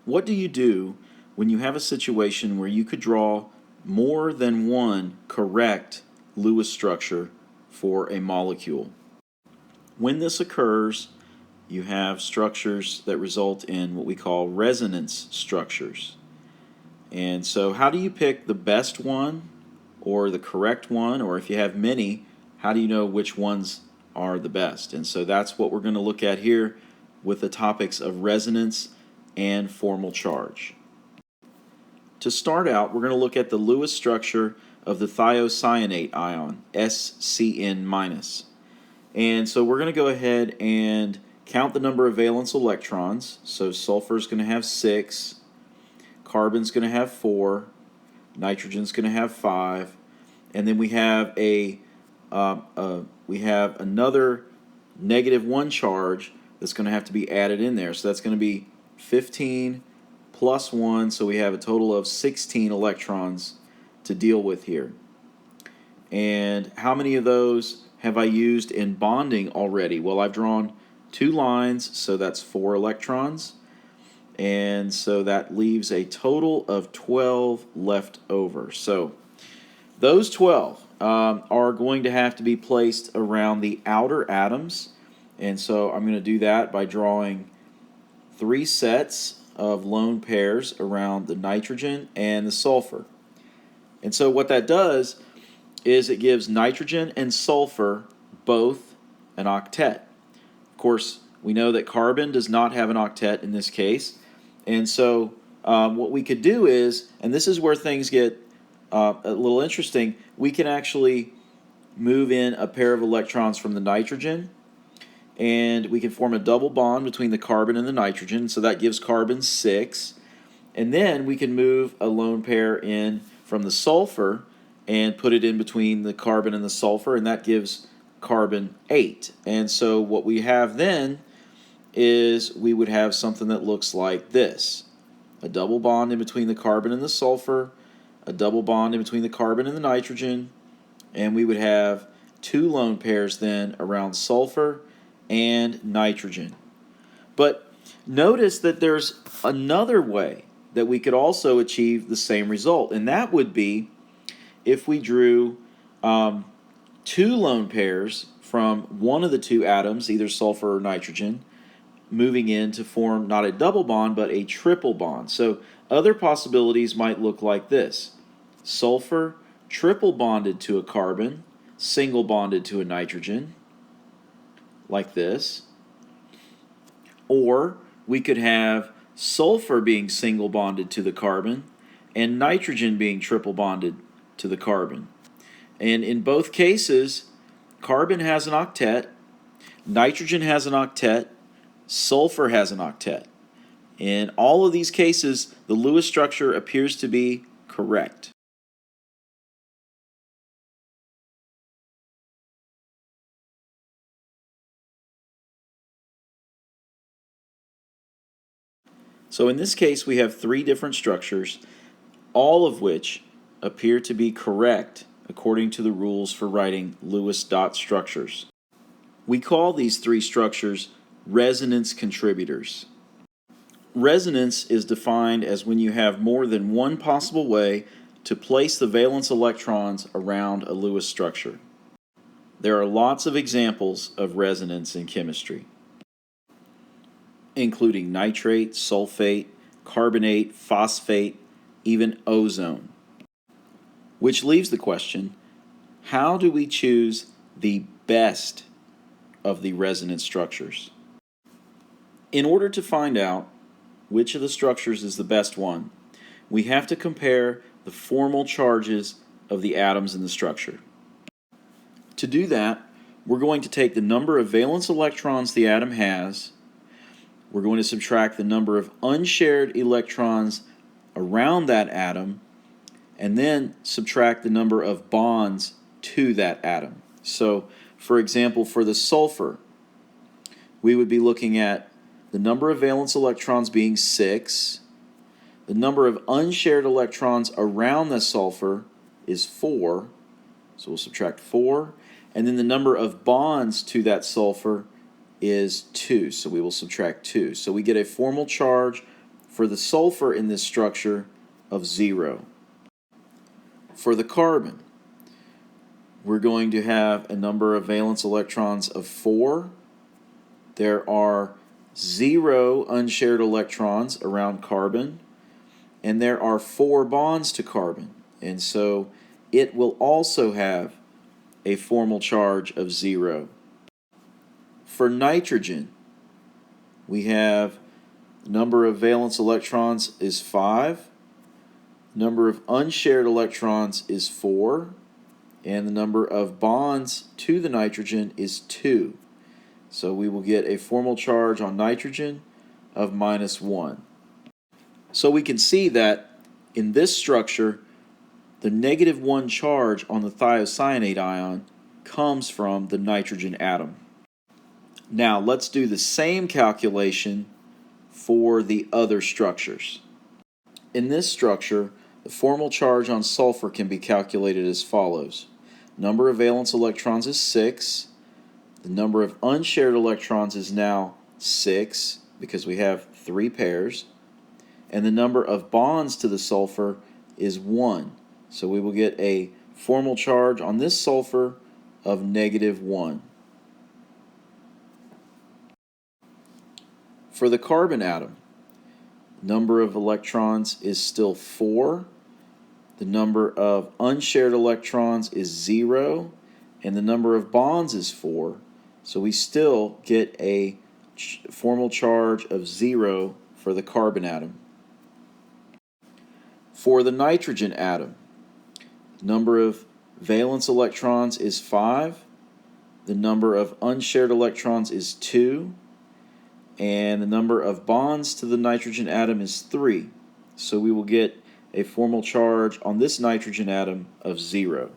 What do you do when you have a situation where you could draw more than one correct Lewis structure for a molecule? When this occurs, you have structures that result in what we call resonance structures. And so how do you pick the best one or the correct one, or if you have many, how do you know which ones are the best? And so that's what we're going to look at here with the topics of resonance and formal charge. To start out, we're going to look at the Lewis structure of the thiocyanate ion, SCN-. And so we're going to go ahead and count the number of valence electrons. So sulfur is going to have 6, carbon's going to have 4, nitrogen's going to have 5, and then we have another -1 charge that's going to have to be added in there. So that's going to be 15 plus 1, so we have a total of 16 electrons to deal with here. And how many of those have I used in bonding already? Well, I've drawn 2 lines, so that's 4 electrons. And so that leaves a total of 12 left over. So those 12 are going to have to be placed around the outer atoms. And so I'm going to do that by drawing 3 sets of lone pairs around the nitrogen and the sulfur. And so what that does is it gives nitrogen and sulfur both an octet. Of course, we know that carbon does not have an octet in this case. And so what we could do is, and this is where things get a little interesting, we can actually move in a pair of electrons from the nitrogen, and we can form a double bond between the carbon and the nitrogen, so that gives carbon 6. And then we can move a lone pair in from the sulfur and put it in between the carbon and the sulfur, and that gives carbon 8. And so what we have then is we would have something that looks like this: a double bond in between the carbon and the sulfur, a double bond in between the carbon and the nitrogen, and we would have 2 lone pairs then around sulfur and nitrogen. But notice that there's another way that we could also achieve the same result, and that would be if we drew 2 lone pairs from one of the 2 atoms, either sulfur or nitrogen, moving in to form not a double bond but a triple bond. So other possibilities might look like this: sulfur triple bonded to a carbon, single bonded to a nitrogen, like this. Or we could have sulfur being single bonded to the carbon and nitrogen being triple bonded to the carbon. And in both cases, carbon has an octet, nitrogen has an octet, sulfur has an octet. In all of these cases, the Lewis structure appears to be correct. So in this case, we have 3 different structures, all of which appear to be correct according to the rules for writing Lewis dot structures. We call these 3 structures resonance contributors. Resonance is defined as when you have more than one possible way to place the valence electrons around a Lewis structure. There are lots of examples of resonance in chemistry, including nitrate, sulfate, carbonate, phosphate, even ozone. Which leaves the question, how do we choose the best of the resonance structures? In order to find out which of the structures is the best one, we have to compare the formal charges of the atoms in the structure. To do that, we're going to take the number of valence electrons the atom has, we're going to subtract the number of unshared electrons around that atom, and then subtract the number of bonds to that atom. So, for example, for the sulfur, we would be looking at the number of valence electrons being 6. The number of unshared electrons around the sulfur is 4. So we'll subtract 4. And then the number of bonds to that sulfur is 2. So we will subtract 2. So we get a formal charge For the sulfur in this structure, of 0. For the carbon, we're going to have a number of valence electrons of 4. There are 0 unshared electrons around carbon, and there are 4 bonds to carbon, and so it will also have a formal charge of 0. For nitrogen, we have the number of valence electrons is 5, number of unshared electrons is 4, and the number of bonds to the nitrogen is 2. So we will get a formal charge on nitrogen of -1. So we can see that in this structure, the -1 charge on the thiocyanate ion comes from the nitrogen atom. Now let's do the same calculation for the other structures. In this structure, the formal charge on sulfur can be calculated as follows. Number of valence electrons is 6. The number of unshared electrons is now 6 because we have 3 pairs. And the number of bonds to the sulfur is 1. So we will get a formal charge on this sulfur of -1. For the carbon atom, number of electrons is still 4. The number of unshared electrons is 0. And the number of bonds is 4. So we still get a formal charge of 0 for the carbon atom. For the nitrogen atom, number of valence electrons is 5. The number of unshared electrons is 2. And the number of bonds to the nitrogen atom is 3. So we will get a formal charge on this nitrogen atom of 0.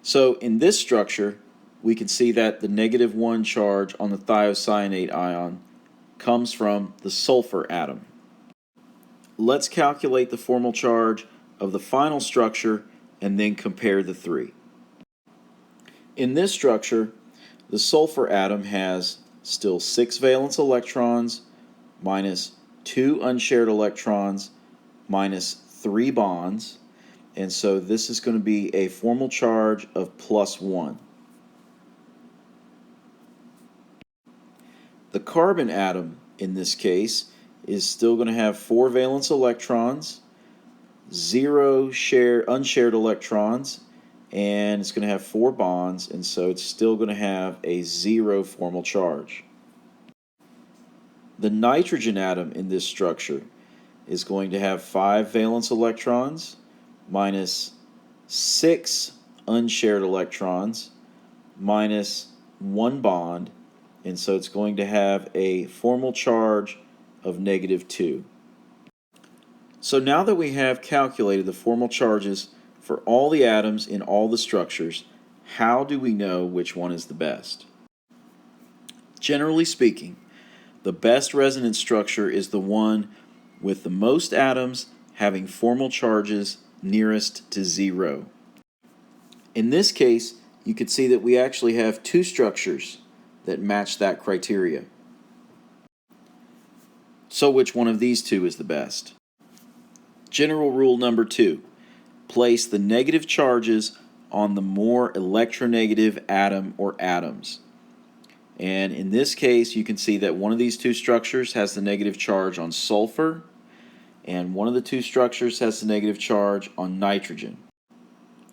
So in this structure, we can see that the -1 charge on the thiocyanate ion comes from the sulfur atom. Let's calculate the formal charge of the final structure and then compare the three. In this structure, the sulfur atom has still 6 valence electrons minus 2 unshared electrons minus 3 bonds, and so this is going to be a formal charge of +1. The carbon atom in this case is still going to have 4 valence electrons, 0 unshared electrons, and it's going to have 4 bonds, and so it's still going to have a 0 formal charge. The nitrogen atom in this structure is going to have 5 valence electrons minus 6 unshared electrons minus 1 bond, and so it's going to have a formal charge of -2. So now that we have calculated the formal charges for all the atoms in all the structures, how do we know which one is the best? Generally speaking, the best resonance structure is the one with the most atoms having formal charges nearest to 0. In this case, you can see that we actually have 2 structures that match that criteria. So which one of these 2 is the best? General rule number 2. Place the negative charges on the more electronegative atom or atoms. And in this case, you can see that one of these 2 structures has the negative charge on sulfur, and one of the 2 structures has the negative charge on nitrogen.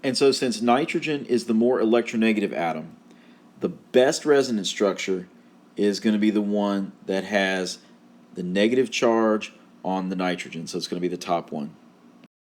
And so since nitrogen is the more electronegative atom, the best resonance structure is going to be the one that has the negative charge on the nitrogen, so it's going to be the top one.